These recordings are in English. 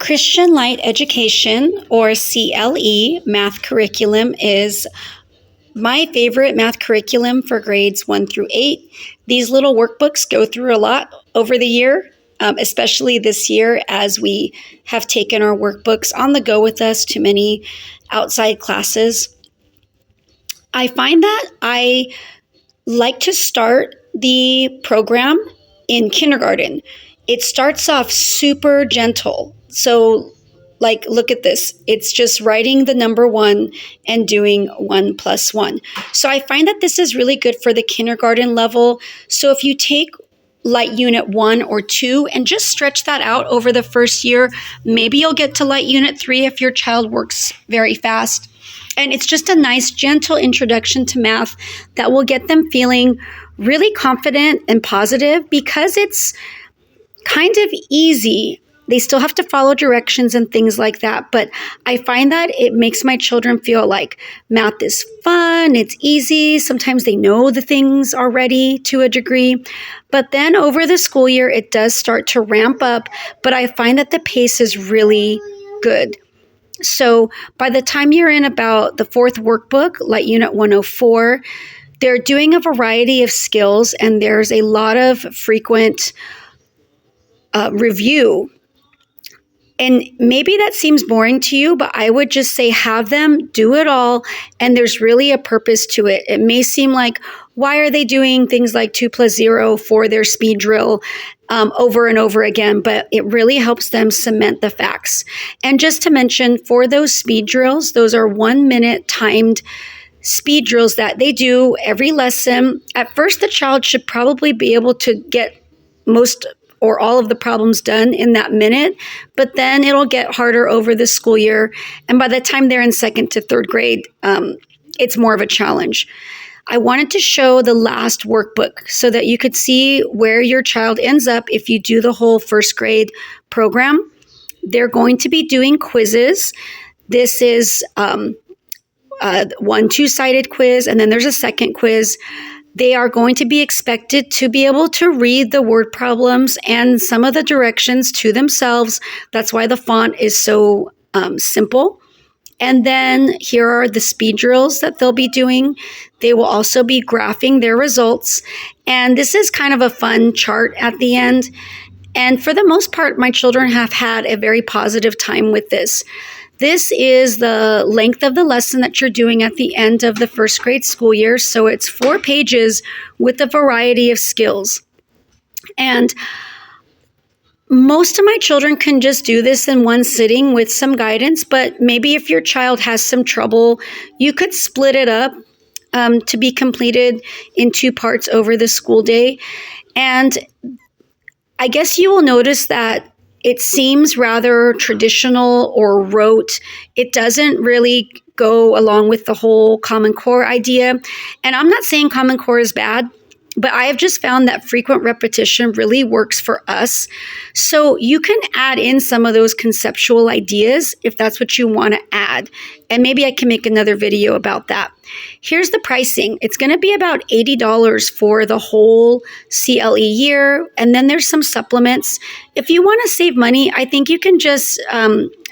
Christian Light Education, or CLE, math curriculum is my favorite math curriculum for grades 1 through 8. These little workbooks go through a lot over the year, especially this year as we have taken our workbooks on the go with us to many outside classes. I find that I like to start the program in kindergarten. It starts off super gentle. So, look at this. It's just writing the number 1 and doing 1 plus 1. So I find that this is really good for the kindergarten level. So if you take Light Unit 1 or 2 and just stretch that out over the first year, maybe you'll get to Light Unit 3 if your child works very fast. And it's just a nice, gentle introduction to math that will get them feeling really confident and positive because it's kind of easy. They still have to follow directions and things like that. But I find that it makes my children feel like math is fun, it's easy. Sometimes they know the things already to a degree. But then over the school year, it does start to ramp up. But I find that the pace is really good. So by the time you're in about the 4th workbook, like Unit 104, they're doing a variety of skills, and there's a lot of frequent review. And maybe that seems boring to you, but I would just say have them do it all, and there's really a purpose to it. It may seem like, why are they doing things like 2 plus 0 for their speed drill over and over again? But it really helps them cement the facts. And just to mention, for those speed drills, those are 1-minute timed speed drills that they do every lesson. At first, the child should probably be able to get most or all of the problems done in that minute, but then it'll get harder over the school year. And by the time they're in 2nd to 3rd grade, it's more of a challenge. I wanted to show the last workbook so that you could see where your child ends up if you do the whole 1st grade program. They're going to be doing quizzes. This is one 2-sided quiz, and then there's a second quiz. They are going to be expected to be able to read the word problems and some of the directions to themselves. That's why the font is so simple. And then here are the speed drills that they'll be doing. They will also be graphing their results. And this is kind of a fun chart at the end. And for the most part, my children have had a very positive time with this. This is the length of the lesson that you're doing at the end of the 1st grade school year. So it's 4 pages with a variety of skills. And most of my children can just do this in one sitting with some guidance, but maybe if your child has some trouble, you could split it up to be completed in 2 parts over the school day. And I guess you will notice that it seems rather traditional or rote. It doesn't really go along with the whole Common Core idea. And I'm not saying Common Core is bad, but I have just found that frequent repetition really works for us. So you can add in some of those conceptual ideas if that's what you want to add. And maybe I can make another video about that. Here's the pricing. It's going to be about $80 for the whole CLE year. And then there's some supplements. If you want to save money, I think you can just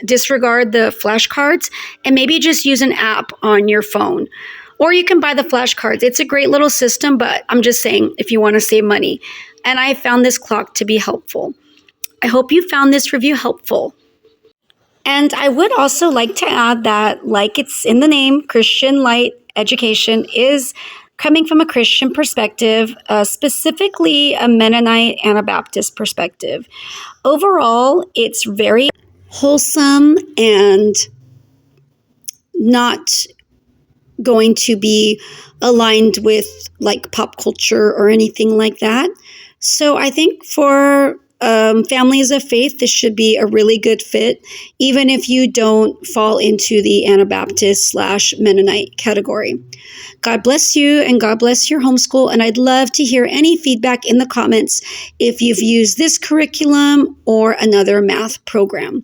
disregard the flashcards and maybe just use an app on your phone. Or you can buy the flashcards. It's a great little system, but I'm just saying if you want to save money. And I found this clock to be helpful. I hope you found this review helpful. And I would also like to add that, like it's in the name, Christian Light Education is coming from a Christian perspective, specifically a Mennonite Anabaptist perspective. Overall, it's very wholesome and not going to be aligned with like pop culture or anything like that. So I think for families of faith, this should be a really good fit, even if you don't fall into the Anabaptist/Mennonite category. God bless you and God bless your homeschool. And I'd love to hear any feedback in the comments if you've used this curriculum or another math program.